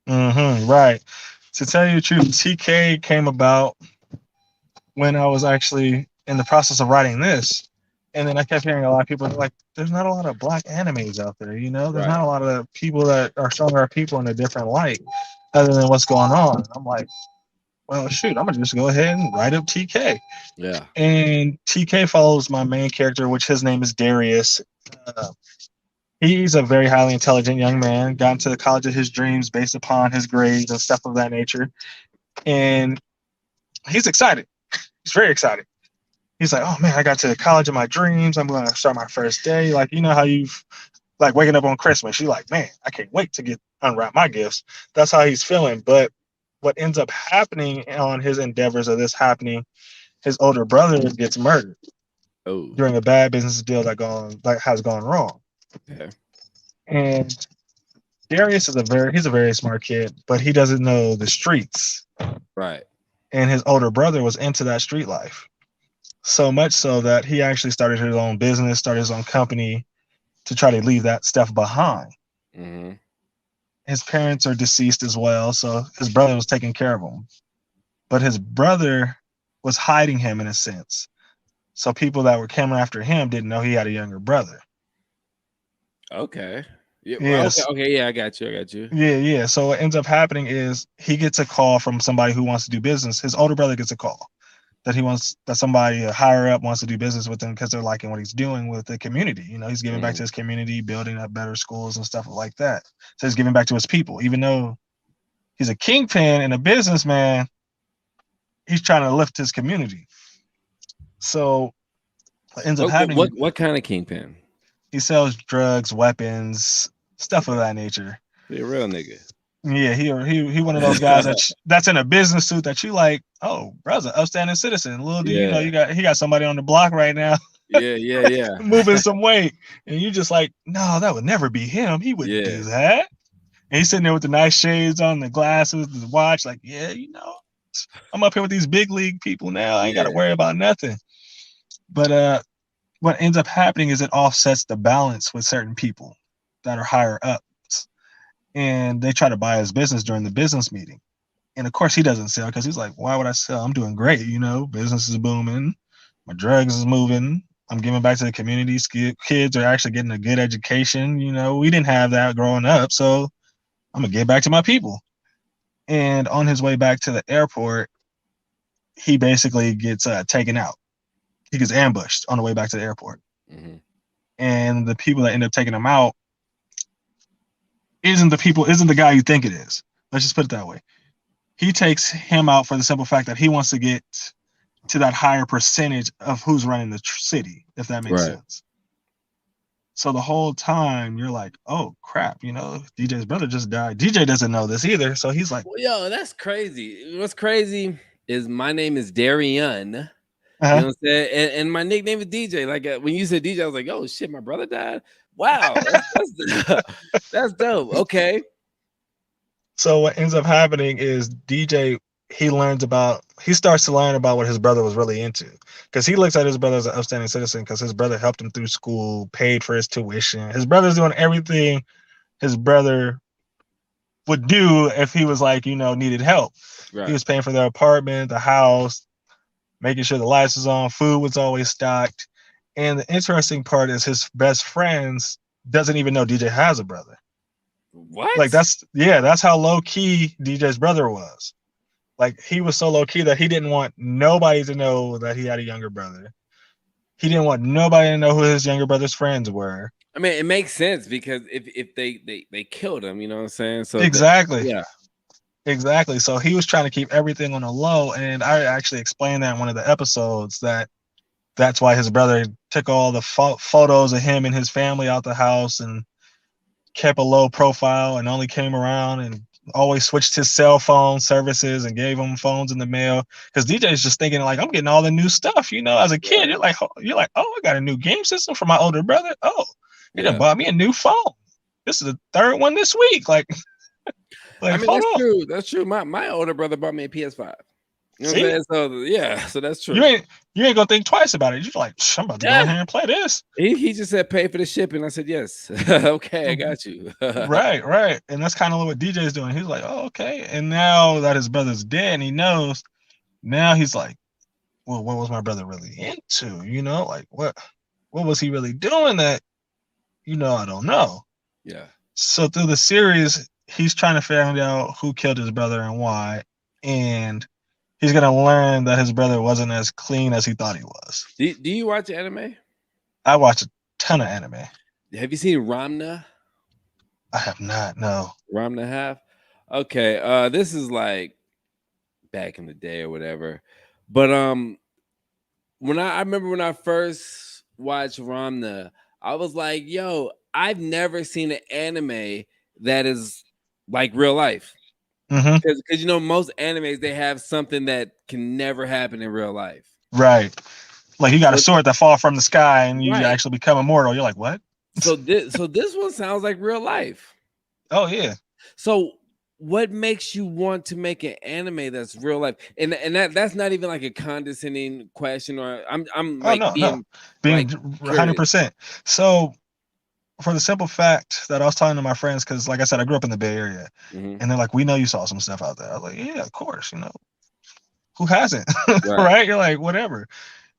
Right. To tell you the truth, TK came about when I was actually in the process of writing this. And then I kept hearing a lot of people like, there's not a lot of black animes out there, you know? There's Right. not a lot of people that are showing our people in a different light other than what's going on. I'm like, well, shoot, I'm going to just go ahead and write up TK. Yeah. And TK follows my main character, which his name is Darius. Uh, he's a very highly intelligent young man, got into the college of his dreams based upon his grades and stuff of that nature. And he's excited. He's very excited. He's like, oh man, I got to the college of my dreams. I'm going to start my first day. Like, you know how you've like waking up on Christmas. You're like, man, I can't wait to get unwrap my gifts. That's how he's feeling. But what ends up happening on his endeavors of this happening, his older brother gets murdered Oh. during a bad business deal that has gone wrong. Okay. And Darius is he's a very smart kid, but he doesn't know the streets. Right. And his older brother was into that street life. So much so that he actually started his own business, started his own company to try to leave that stuff behind. Mm-hmm. His parents are deceased as well, so his brother was taking care of him. But his brother was hiding him in a sense. So people that were coming after him didn't know he had a younger brother. Okay. Yeah. Well, Yes. Okay. Yeah, I got you. Yeah. So what ends up happening is he gets a call from somebody who wants to do business. His older brother gets a call that somebody higher up wants to do business with him because they're liking what he's doing with the community. You know, he's giving back to his community, building up better schools and stuff like that. So he's giving back to his people, even though he's a kingpin and a businessman. He's trying to lift his community. So what ends up happening? What kind of kingpin? He sells drugs, weapons, stuff of that nature. He a real nigga. Yeah, he one of those guys that's in a business suit that you like. Oh, brother's an upstanding citizen. Little do you know, he got somebody on the block right now. Yeah. Moving some weight, and you just like, no, that would never be him. He wouldn't do that. And he's sitting there with the nice shades on, the glasses, the watch. Like, yeah, you know, I'm up here with these big league people now. I ain't got to worry about nothing. But what ends up happening is it offsets the balance with certain people that are higher up. And they try to buy his business during the business meeting. And of course he doesn't sell because he's like, why would I sell? I'm doing great. You know, business is booming. My drugs is moving. I'm giving back to the community. Kids are actually getting a good education. You know, we didn't have that growing up. So I'm going to give back to my people. And on his way back to the airport, he basically gets taken out. He gets ambushed on the way back to the airport. Mm-hmm. And the people that end up taking him out isn't the guy you think it is. Let's just put it that way. He takes him out for the simple fact that he wants to get to that higher percentage of who's running the city, if that makes sense. So the whole time you're like, oh crap, you know, DJ's brother just died. DJ doesn't know this either. So he's like, well, yo, that's crazy. What's crazy is my name is Darian. You know what I'm saying? And my nickname is DJ. Like when you said DJ, I was like, oh shit, my brother died. Wow, that's dope. Okay. So what ends up happening is DJ, he starts to learn about what his brother was really into. Because he looks at his brother as an upstanding citizen because his brother helped him through school, paid for his tuition. His brother's doing everything his brother would do if he was like, you know, needed help. Right. He was paying for their apartment, the house, making sure the lights was on, food was always stocked. And the interesting part is his best friends doesn't even know DJ has a brother. What? Like that's how low key DJ's brother was. Like he was so low key that he didn't want nobody to know that he had a younger brother. He didn't want nobody to know who his younger brother's friends were. I mean, it makes sense because if they killed him, you know what I'm saying? So exactly. Exactly. So he was trying to keep everything on the low, and I actually explained that in one of the episodes that's why his brother took all the photos of him and his family out the house and kept a low profile and only came around and always switched his cell phone services and gave him phones in the mail. Because DJ's just thinking like, I'm getting all the new stuff, you know, as a kid. You're like, oh, I got a new game system for my older brother. Oh, he done bought me a new phone. This is the third one this week. Like I mean, that's true. That's true. My older brother bought me a PS5. You know what I'm saying? So yeah, so that's true. You ain't gonna think twice about it. You're like, I'm about to go in here and play this. He just said pay for the shipping. I said yes. Okay, I got you. Right. And that's kind of what DJ is doing. He's like, oh, okay. And now that his brother's dead and he knows, now he's like, well, what was my brother really into? You know, like what was he really doing that, I don't know. Yeah. So through the series, he's trying to figure out who killed his brother and why. And he's gonna learn that his brother wasn't as clean as he thought he was. Do you watch anime? I watch a ton of anime. Have you seen Ramna? I have not, no. Ramna half? Okay. This is like back in the day or whatever. But when I remember when I first watched Ramna, I was like, yo, I've never seen an anime that is like real life. Because most animes, they have something that can never happen in real life. Right. Like you got a sword that fall from the sky and you actually become immortal. You're like, what? So this one sounds like real life. Oh yeah. So what makes you want to make an anime that's real life? And that's not even like a condescending question, or I'm like being 100%. So for the simple fact that I was talking to my friends, because like I said, I grew up in the Bay Area, and they're like, we know you saw some stuff out there. I was like, yeah, of course, who hasn't? Right? You're like, whatever.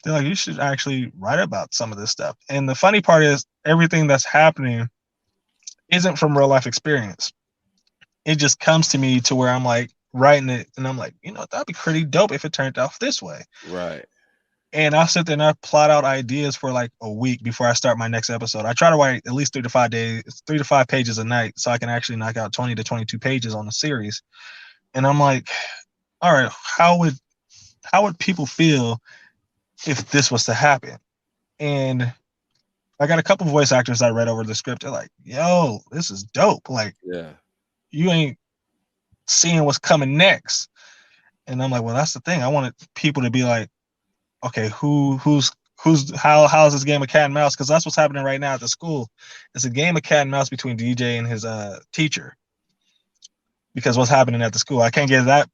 They're like, you should actually write about some of this stuff. And the funny part is everything that's happening isn't from real life experience. It just comes to me to where I'm like writing it and I'm like, that'd be pretty dope if it turned out this way. Right. And I'll sit there and I plot out ideas for like a week before I start my next episode. I try to write at least 3 to 5 pages a night so I can actually knock out 20 to 22 pages on the series. And I'm like, all right, how would people feel if this was to happen? And I got a couple voice actors I read over the script. They're like, yo, this is dope. Like, you ain't seeing what's coming next. And I'm like, well, that's the thing. I wanted people to be like, okay, how's this game of cat and mouse? Because that's what's happening right now at the school. It's a game of cat and mouse between DJ and his teacher. Because what's happening at the school, I can't give that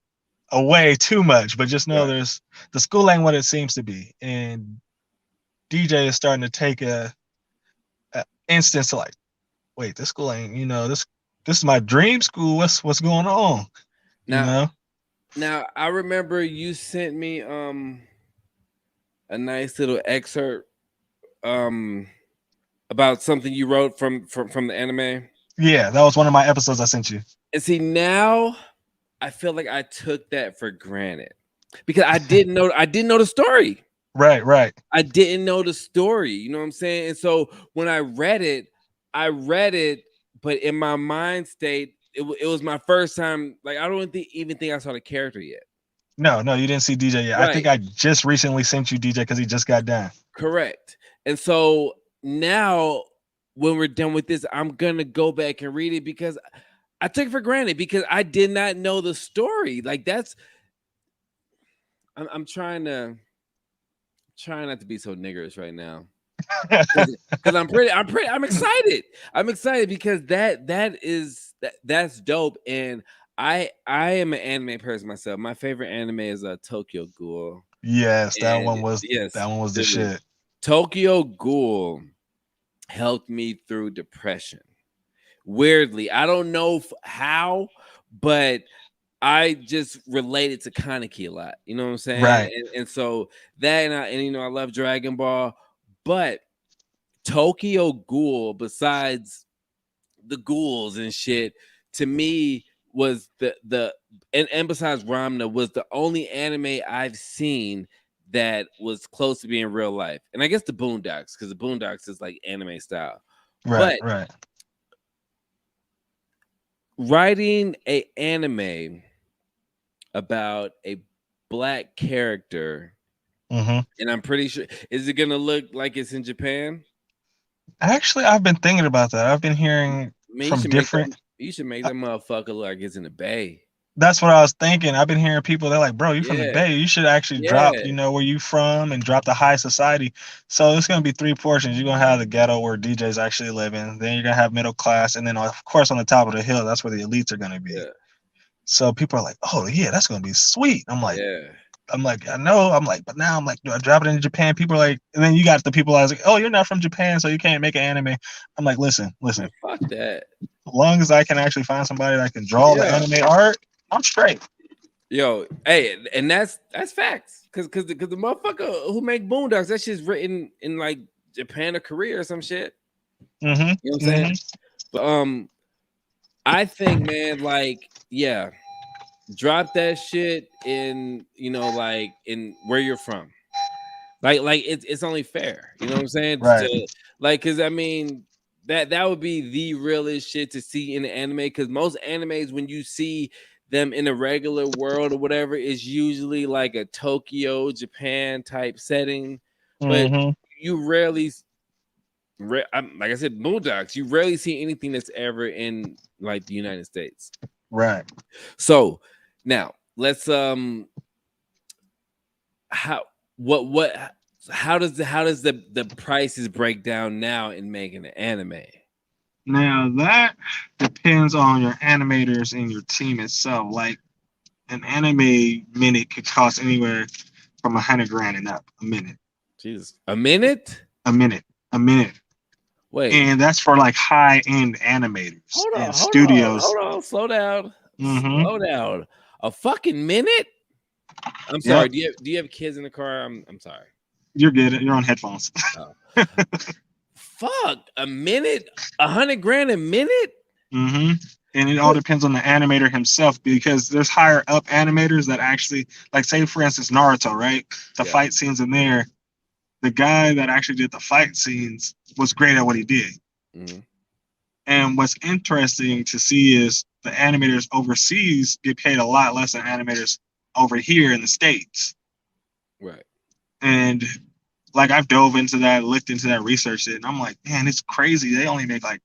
away too much, but just know there's the school ain't what it seems to be, and DJ is starting to take a instance to like, wait, this school ain't, this is my dream school. What's going on? Now I remember you sent me a nice little excerpt about something you wrote from the anime. Yeah, that was one of my episodes I sent you. And see, now I feel like I took that for granted because I didn't know the story. Right. I didn't know the story. You know what I'm saying? And so when I read it, but in my mind state, it was my first time. Like I don't even think I saw the character yet. No, you didn't see DJ yet. Right. I think I just recently sent you DJ because he just got done. Correct. And so now when we're done with this, I'm gonna go back and read it because I took it for granted because I did not know the story. Like I'm trying not to be so niggerish right now. Because I'm excited. I'm excited because that's dope. And I am an anime person myself. My favorite anime is Tokyo Ghoul. Yes, that one was the shit. Tokyo Ghoul helped me through depression. Weirdly, I don't know how, but I just related to Kaneki a lot. You know what I'm saying? Right. And so that I love Dragon Ball, but Tokyo Ghoul, besides the ghouls and shit, to me was and besides Ramna, was the only anime I've seen that was close to being real life. And I guess the Boondocks, because the Boondocks is like anime style. Right. Writing an anime about a black character, and I'm pretty sure, is it gonna look like it's in Japan? Actually, I've been thinking about that. I've been hearing from different. You should make that motherfucker look like it's in the Bay. That's what I was thinking. I've been hearing people, they're like, bro, you from the Bay. You should actually drop, where you from and drop the high society. So it's going to be 3 portions. You're going to have the ghetto where DJs actually live in. Then you're going to have middle class. And then, of course, on the top of the hill, that's where the elites are going to be. Yeah. So people are like, oh, yeah, that's going to be sweet. I'm like, I'm like, I know. I'm like, but now I'm like, do I drop it in Japan? People are like, and then you got the people I was like, oh, you're not from Japan, so you can't make an anime. I'm like, listen. Man, fuck that. As long as I can actually find somebody that can draw the Yeah. anime art, I'm straight. Yo, hey, and that's facts. Cause the motherfucker who make Boondocks, that shit's written in like Japan or Korea or some shit. Mm-hmm. You know what I'm saying? But I think, man, like, yeah, drop that shit in, you know, like in where you're from. Like it's only fair. You know what I'm saying? Right. Like, cause I mean that would be the realest shit to see in the anime. Cause most animes, when you see them in a regular world or whatever, is usually like a Tokyo, Japan type setting. But Mm-hmm. you rarely like I said, Boondocks, you rarely see anything that's ever in like the United States. Right. So now let's how does the prices break down now in making an anime? Now that depends on your animators and your team itself. Like an anime minute could cost anywhere from $100,000 and up a minute. Jesus, a minute? A minute. Wait, And that's for like high end animators and studios. hold on, slow down, Mm-hmm. slow down. A fucking minute? I'm sorry. Do you have kids in the car? I'm sorry. You're good. You're on headphones. Oh. Fuck, a minute, $100,000 a minute. Mm-hmm. And it all depends on the animator himself, because there's higher up animators that actually, like, say for instance, Naruto, right? The fight scenes in there, the guy that actually did the fight scenes was great at what he did. Mm-hmm. And what's interesting to see is the animators overseas get paid a lot less than animators over here in the States. Right. And like I've dove into that, looked into that, researched it, and I'm like, man, it's crazy. They only make like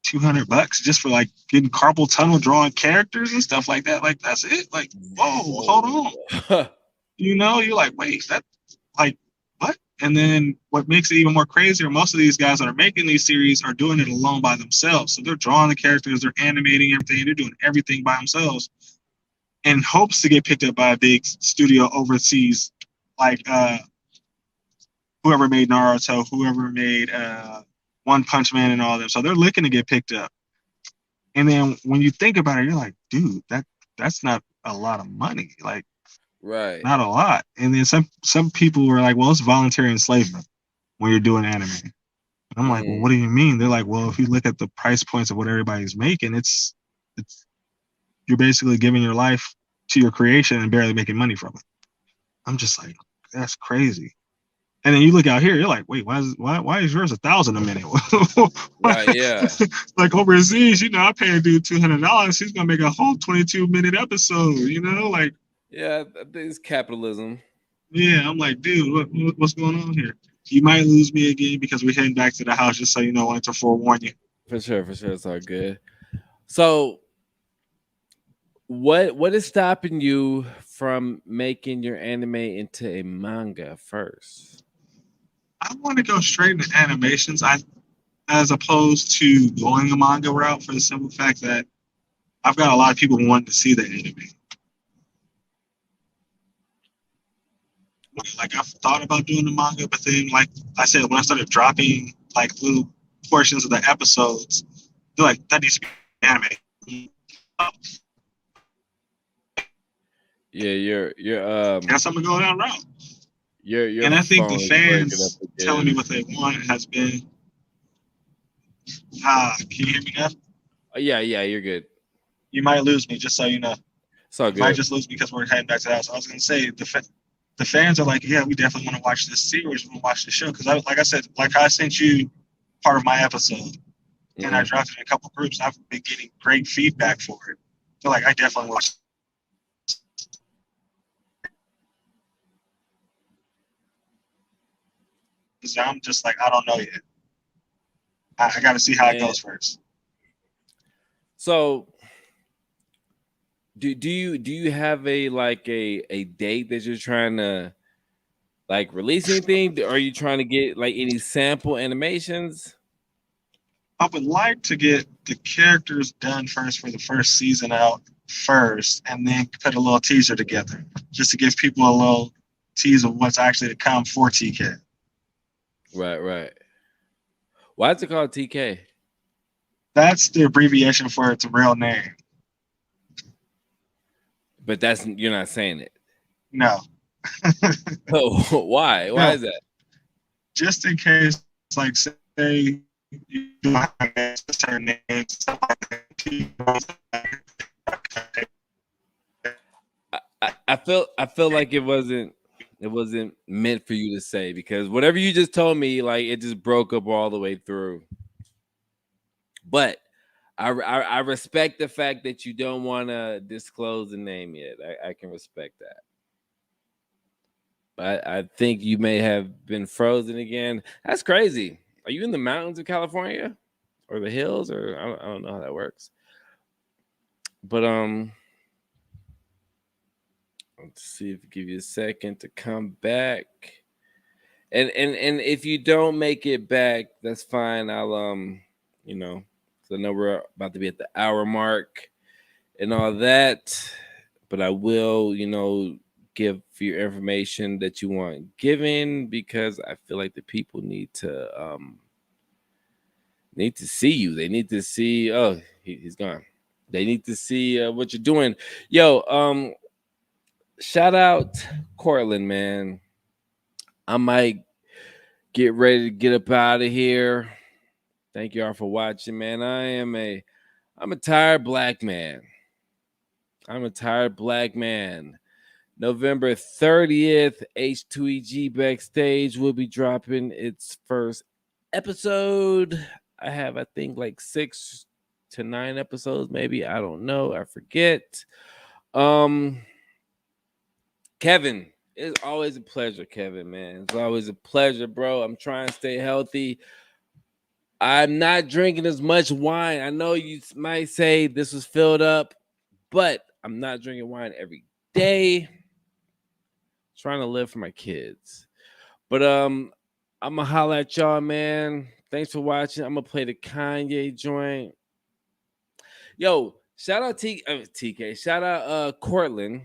$200 just for like getting carpal tunnel, drawing characters and stuff like that. Like that's it. Like, whoa, hold on. You know, you're like, wait, that, like, what? And then what makes it even more crazier, most of these guys that are making these series are doing it alone by themselves. So they're drawing the characters, they're animating everything, they're doing everything by themselves in hopes to get picked up by a big studio overseas, like whoever made Naruto, whoever made One Punch Man and all them. So they're looking to get picked up. And then when you think about it, you're like, dude, that's not a lot of money. Like, right. Not a lot. And then some people were like, well, it's voluntary enslavement when you're doing anime. And I'm like, well, what do you mean? They're like, well, if you look at the price points of what everybody's making, it's you're basically giving your life to your creation and barely making money from it. I'm just like, that's crazy. And then you look out here, you're like, wait, why is yours $1,000 a minute? Right, yeah. Like overseas, you know, I pay a dude $200, he's gonna make a whole 22-minute episode, you know, like. Yeah, it's capitalism. Yeah, I'm like, dude, what's going on here? You might lose me again because we're heading back to the house, just so you know, I wanted to forewarn you. For sure, it's all good. So what is stopping you from making your anime into a manga first? I want to go straight into animations, as opposed to going a manga route, for the simple fact that I've got a lot of people wanting to see the anime. Like I've thought about doing the manga, but then, like I said, when I started dropping like little portions of the episodes, they're like, that needs to be anime. Yeah, you're Guess I'm gonna go down route. Your and I think the phone is fans breaking up telling me again. what they want has been. Can you hear me now? Yeah, you're good. You might lose me, just so you know. It's all You might good. just lose me because we're heading back to the house. I was gonna say the fans are like, yeah, we definitely want to watch this series. We want to watch the show because, like I said, like I sent you part of my episode, and I dropped it in a couple groups. I've been getting great feedback for it. So, like, I definitely watch. Because I'm just like, I don't know yet. I got to see how it goes first. So, do you have a date that you're trying to like release anything? Are you trying to get like any sample animations? I would like to get the characters done first for the first season out, first, and then put a little teaser together, just to give people a little tease of what's actually to come for TK. Right. Why is it called TK? That's the abbreviation for its real name. But you're not saying it. No. Oh, why? Why is that? Just in case, like, say you don't have a certain name, stuff like that. I feel like it wasn't meant for you to say, because whatever you just told me, like, it just broke up all the way through. But I respect the fact that you don't want to disclose the name yet. I can respect that. But I think you may have been frozen again. That's crazy. Are you in the mountains of California or the hills, or I don't know how that works. But let's see if I give you a second to come back. And if you don't make it back, that's fine. I'll you know, because I know we're about to be at the hour mark and all that. But I will, give your information that you want given, because I feel like the people need to see you. They need to see. Oh, he's gone. They need to see what you're doing. Yo, shout out Courtland, man. I might get ready to get up out of here. Thank y'all for watching, man. I'm a tired black man. I'm a tired black man. November 30th, H2EG Backstage will be dropping its first episode. I have, I think, like 6 to 9 episodes, maybe. I don't know. I forget. Kevin, it's always a pleasure, Kevin, man. It's always a pleasure, bro. I'm trying to stay healthy. I'm not drinking as much wine. I know you might say this was filled up, but I'm not drinking wine every day. Trying to live for my kids. But I'm gonna holler at y'all, man. Thanks for watching. I'm gonna play the Kanye joint. Yo, shout out TK. Shout out Courtland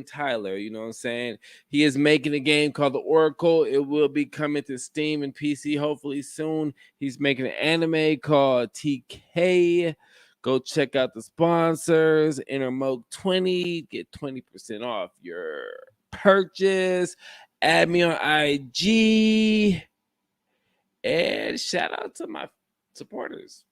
Tyler. You know what I'm saying? He is making a game called The Oracle. It will be coming to Steam and PC hopefully soon. He's making an anime called TK. Go check out the sponsors. Enter Moke 20. Get 20% off your purchase. Add me on IG. And shout out to my supporters.